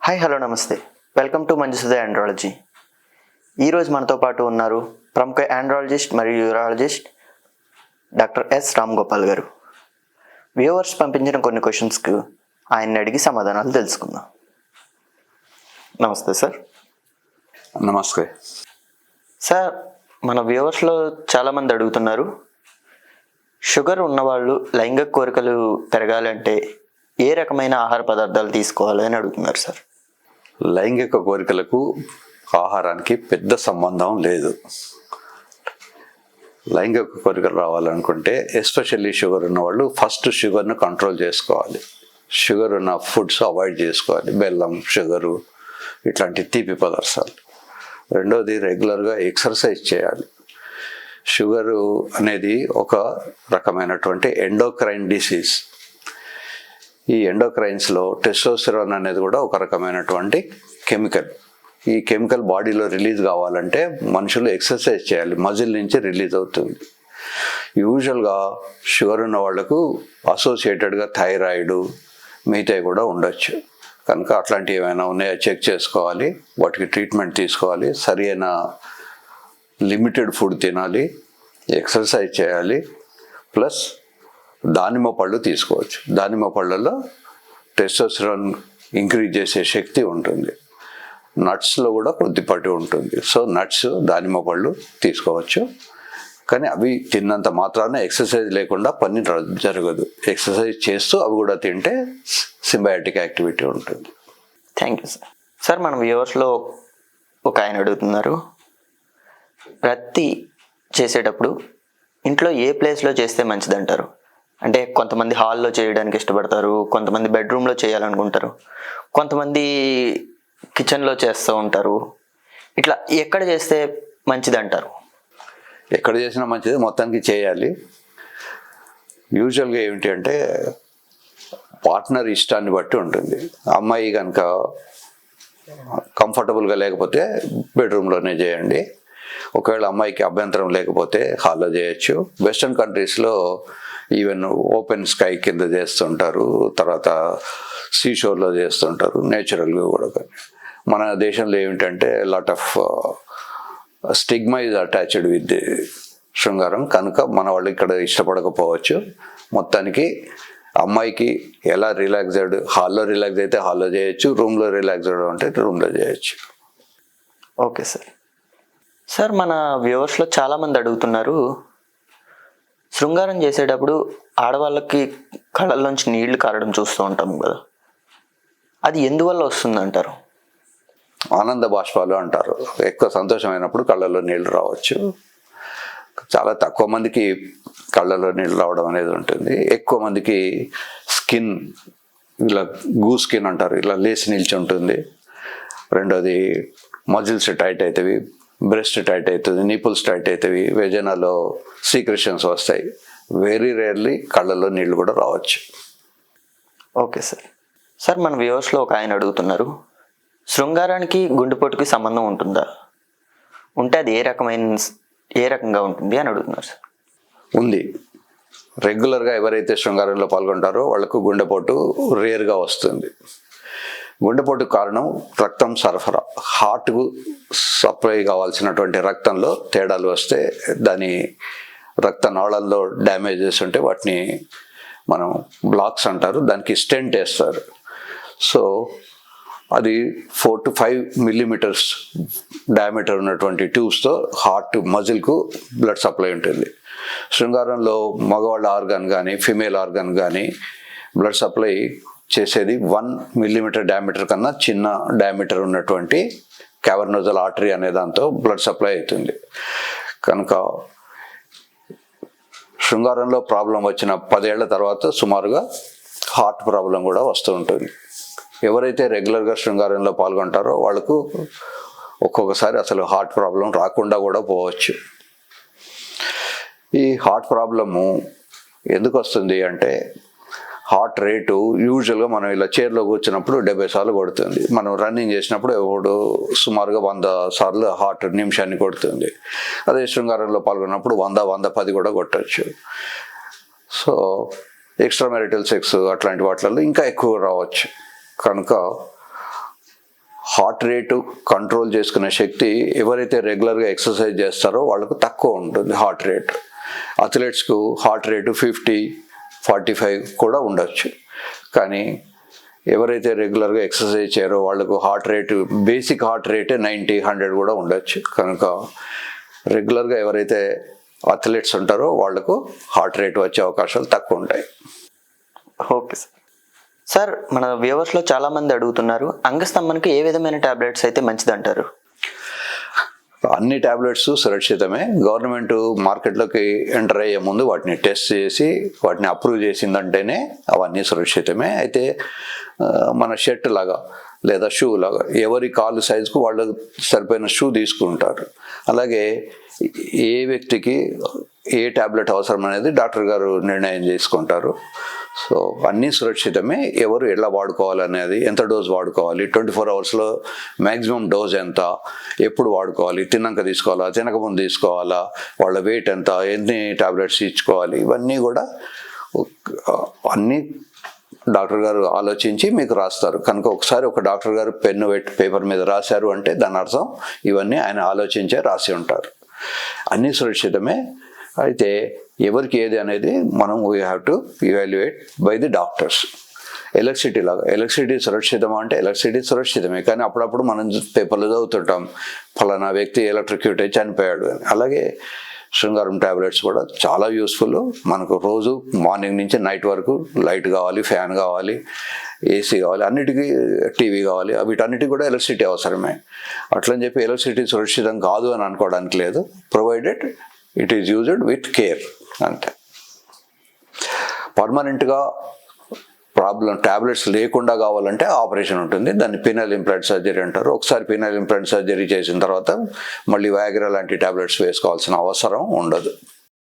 Hi hello నమస్తే, welcome to Manjusudha andrology. ఈరోజు మనతో పాటు ఉన్నారు ప్రముఖ ఆండ్రాలజిస్ట్ మరియు urologist doctor yes Ram Gopal గారు. వ్యూవర్స్ పంపించిన కొన్ని క్వశ్చన్స్కి ఆయన్ని అడిగి సమాధానాలు తెలుసుకుందాం. నమస్తే సార్. నమస్తే సార్, మన వ్యూవర్స్లో చాలామంది అడుగుతున్నారు, షుగర్ ఉన్నవాళ్ళు లైంగిక కోరికలు పెరగాలంటే ఏ రకమైన ఆహార పదార్థాలు తీసుకోవాలి అని అడుగుతున్నారు సార్. లైంగిక కోరికలకు ఆహారానికి పెద్ద సంబంధం లేదు. లైంగిక కోరికలు రావాలనుకుంటే ఎస్పెషల్లీ షుగర్ ఉన్న వాళ్ళు ఫస్ట్ షుగర్ను కంట్రోల్ చేసుకోవాలి. షుగర్ ఉన్న ఫుడ్స్ అవాయిడ్ చేసుకోవాలి, బెల్లం, షుగరు ఇట్లాంటి తీపి పదార్థాలు. రెండోది రెగ్యులర్గా ఎక్సర్సైజ్ చేయాలి. షుగరు అనేది ఒక రకమైనటువంటి ఎండోక్రైన్ డిసీజ్. ఈ ఎండోక్రైన్స్లో టెస్టోస్టెరాన్ అనేది కూడా ఒక రకమైనటువంటి కెమికల్. ఈ కెమికల్ బాడీలో రిలీజ్ కావాలంటే మనుషులు ఎక్సర్సైజ్ చేయాలి, మజిల్ నుంచి రిలీజ్ అవుతుంది. యూజువల్గా షుగర్ ఉన్న వాళ్ళకు అసోసియేటెడ్గా థైరాయిడ్ మిగతాయి కూడా ఉండొచ్చు. కనుక అట్లాంటివి ఏమైనా ఉన్నాయో చెక్ చేసుకోవాలి, వాటికి ట్రీట్మెంట్ తీసుకోవాలి, సరి అయిన లిమిటెడ్ ఫుడ్ తినాలి, ఎక్సర్సైజ్ చేయాలి, ప్లస్ దానిమ్మ పళ్ళు తీసుకోవచ్చు. దానిమ్మ పళ్ళల్లో టెస్టోస్టెరాన్ ఇంక్రీజ్ చేసే శక్తి ఉంటుంది. నట్స్లో కూడా కొద్దిపాటి ఉంటుంది. సో నట్స్, దానిమ్మ పళ్ళు తీసుకోవచ్చు. కానీ అవి తిన్నంత మాత్రాన ఎక్సర్సైజ్ లేకుండా పని జరగదు. ఎక్సర్సైజ్ చేస్తూ అవి కూడా తింటే సింబయాటిక్ యాక్టివిటీ ఉంటుంది. Thank you sir. సార్, మన వ్యూవర్స్లో ఒక ఆయన అడుగుతున్నారు, రత్తి చేసేటప్పుడు ఇంట్లో ఏ ప్లేస్లో చేస్తే మంచిదంటారు? అంటే కొంతమంది హాల్లో చేయడానికి ఇష్టపడతారు, కొంతమంది బెడ్రూమ్లో చేయాలనుకుంటారు, కొంతమంది కిచెన్లో చేస్తూ ఉంటారు. ఇట్లా ఎక్కడ చేస్తే మంచిది అంటారు? ఎక్కడ చేసినా మంచిది, మొత్తానికి చేయాలి. యూజువల్గా ఏమిటి అంటే పార్ట్నర్ ఇష్టాన్ని బట్టి ఉంటుంది. అమ్మాయి కనుక కంఫర్టబుల్గా లేకపోతే బెడ్రూమ్లోనే చేయండి. ఒకవేళ అమ్మాయికి అభ్యంతరం లేకపోతే హాల్లో చేయొచ్చు. వెస్ట్రన్ కంట్రీస్లో ఈవెన్ ఓపెన్ స్కై కింద చేస్తుంటారు, తర్వాత సీషోర్లో చేస్తుంటారు, నేచురల్గా కూడా. మన దేశంలో ఏమిటంటే lot of stigma is attached with శృంగారం. కనుక మన వాళ్ళు ఇక్కడ ఇష్టపడకపోవచ్చు. మొత్తానికి అమ్మాయికి ఎలా రిలాక్స్డ్, హాల్లో రిలాక్స్ అయితే హాల్లో చేయొచ్చు, రూమ్లో రిలాక్స్డ్ అంటే రూమ్లో చేయొచ్చు. Okay sir. సార్, మన వ్యూవర్స్లో చాలామంది అడుగుతున్నారు, శృంగారం చేసేటప్పుడు ఆడవాళ్ళకి కళ్ళల్లోంచి నీళ్లు కారడం చూస్తూ ఉంటాం కదా, అది ఎందువల్ల వస్తుందంటారు? ఆనంద బాష్పాలు అంటారు. ఎక్కువ సంతోషమైనప్పుడు కళ్ళల్లో నీళ్లు రావచ్చు. చాలా తక్కువ మందికి కళ్ళల్లో నీళ్ళు రావడం అనేది ఉంటుంది. ఎక్కువ మందికి స్కిన్ ఇలా గూ స్కిన్ అంటారు, ఇలా లేచి నిలిచి ఉంటుంది. రెండోది మజిల్స్ టైట్ అవుతాయి, బ్రెస్ట్ టైట్ అవుతుంది, నిపుల్స్ టైట్ అవుతాయి, వెజనాలో సీక్రెషన్స్ వస్తాయి. వెరీ రేర్లీ కళ్ళల్లో నీళ్లు కూడా రావచ్చు. Okay sir. సార్, మన వ్యూవర్స్లో ఒక ఆయన అడుగుతున్నారు, శృంగారానికి గుండెపోటుకి సంబంధం ఉంటుందా? ఉంటే అది ఏ రకంగా ఉంటుంది అని అడుగుతున్నారు సార్. ఉంది. రెగ్యులర్గా ఎవరైతే శృంగారంలో పాల్గొంటారో వాళ్ళకు గుండెపోటు రేర్గా వస్తుంది. గుండెపోటు కారణం రక్తం సరఫరా. హార్ట్కు సప్లై కావాల్సినటువంటి రక్తంలో తేడాలు వస్తే, దాని రక్త నాళాల్లో డ్యామేజెస్ ఉంటే వాటిని మనం బ్లాక్స్ అంటారు, దానికి స్టెంట్ వేస్తారు. సో అది 4 to 5 millimeters డయామీటర్ ఉన్నటువంటి ట్యూబ్స్తో హార్ట్ మజిల్కు బ్లడ్ సప్లై ఉంటుంది. శృంగారంలో మగవాళ్ళ ఆర్గాన్ కానీ ఫిమేల్ ఆర్గాన్ కానీ బ్లడ్ సప్లై చేసేది 1 millimeter డయామీటర్ కన్నా చిన్న డయామీటర్ ఉన్నటువంటి క్యావర్నోజల్ ఆర్టరీ అనే దాంతో బ్లడ్ సప్లై అవుతుంది. కనుక శృంగారంలో ప్రాబ్లం వచ్చిన 10 ఏళ్ల తర్వాత సుమారుగా హార్ట్ ప్రాబ్లం కూడా వస్తూ ఉంటుంది. ఎవరైతే రెగ్యులర్గా శృంగారంలో పాల్గొంటారో వాళ్ళకు ఒక్కొక్కసారి అసలు హార్ట్ ప్రాబ్లం రాకుండా కూడా పోవచ్చు. ఈ హార్ట్ ప్రాబ్లము ఎందుకు వస్తుంది అంటే, హార్ట్ రేటు యూజువల్గా మనం ఇలా చైర్లో కూర్చున్నప్పుడు 70 సార్లు కొడుతుంది. మనం రన్నింగ్ చేసినప్పుడు సుమారుగా 100 సార్లు హార్ట్ నిమిషాన్ని కొడుతుంది. అదే శృంగారంలో పాల్గొన్నప్పుడు 100-110 కూడా కొట్టచ్చు. సో ఎక్స్ట్రా మ్యారిటల్ సెక్స్ అట్లాంటి వాటిల్లో ఇంకా ఎక్కువ రావచ్చు. కనుక హార్ట్ రేటు కంట్రోల్ చేసుకునే శక్తి ఎవరైతే రెగ్యులర్గా ఎక్సర్సైజ్ చేస్తారో వాళ్ళకు తక్కువ ఉంటుంది హార్ట్ రేట్. అథ్లెట్స్కు హార్ట్ రేటు 50-45 కూడా ఉండొచ్చు. కానీ ఎవరైతే రెగ్యులర్గా ఎక్సర్సైజ్ చేయరో వాళ్ళకు హార్ట్ రేటు బేసిక్ హార్ట్ రేటే 90-100 కూడా ఉండొచ్చు. కనుక రెగ్యులర్గా ఎవరైతే అథ్లెట్స్ ఉంటారో వాళ్లకు హార్ట్ రేట్ వచ్చే అవకాశాలు తక్కువ ఉంటాయి. Okay sir. సార్ మన వ్యూవర్స్లో చాలామంది అడుగుతున్నారు, అంగస్తంభనకి ఏ విధమైన టాబ్లెట్స్ అయితే మంచిదంటారు? అన్ని టాబ్లెట్స్ సురక్షితమే. గవర్నమెంట్ మార్కెట్లోకి ఎంటర్ అయ్యే ముందు వాటిని టెస్ట్ చేసి వాటిని అప్రూవ్ చేసిందంటేనే అవన్నీ సురక్షితమే. అయితే మన షర్ట్ లాగా లేదా షూ లాగా ఎవరి కాలు సైజుకు వాళ్ళు సరిపోయిన షూ తీసుకుంటారు. అలాగే ఏ వ్యక్తికి ఏ టాబ్లెట్ అవసరం అనేది డాక్టర్ గారు నిర్ణయం చేసుకుంటారు. సో అన్నీ సురక్షితమే. ఎవరు ఎలా వాడుకోవాలనేది, ఎంత డోస్ వాడుకోవాలి, 24 అవర్స్లో మ్యాక్సిమం డోస్ ఎంత, ఎప్పుడు వాడుకోవాలి, తిన్నాక తీసుకోవాలా, తినకముందు తీసుకోవాలా, వాళ్ళ వెయిట్ ఎంత, ఎన్ని టాబ్లెట్స్ ఇచ్చుకోవాలి, ఇవన్నీ కూడా అన్నీ డాక్టర్ గారు ఆలోచించి మీకు రాస్తారు. కనుక ఒకసారి ఒక డాక్టర్ గారు పెన్ను పెట్టి పేపర్ మీద రాశారు అంటే దాని అర్థం ఇవన్నీ ఆయన ఆలోచించే రాసి ఉంటారు. అన్నీ సురక్షితమే. అయితే ఎవరికి ఏది అనేది మనం we have to evaluate by the doctors. Electricity లాగా, ఎలక్ట్రిసిటీ సురక్షితమా అంటే ఎలక్ట్రిసిటీ సురక్షితమే. కానీ అప్పుడప్పుడు మనం పేపర్లు చదువుతుంటాం ఫలానా వ్యక్తి ఎలక్ట్రిక్యూట్ అయి చనిపోయాడు అని. అలాగే శృంగారం ట్యాబ్లెట్స్ కూడా చాలా యూస్ఫుల్. మనకు రోజు మార్నింగ్ నుంచి నైట్ వరకు లైట్ కావాలి, ఫ్యాన్ కావాలి, ఏసీ కావాలి, అన్నిటికీ టీవీ కావాలి, వీటన్నిటికీ కూడా ఎలక్ట్రిసిటీ అవసరమే. అట్లని చెప్పి ఎలక్ట్రిసిటీ సురక్షితం కాదు అని అనుకోవడానికి లేదు. Provided it is used with care అంతే. పర్మనెంట్గా ప్రాబ్లం ట్యాబ్లెట్స్ లేకుండా కావాలంటే ఆపరేషన్ ఉంటుంది. దాన్ని పీనల్ ఇంప్లాంట్ సర్జరీ అంటారు. ఒకసారి పీనల్ ఇంప్లాంట్ సర్జరీ చేసిన తర్వాత మళ్ళీ వయాగ్రా లాంటి ట్యాబ్లెట్స్ వేసుకోవాల్సిన అవసరం ఉండదు.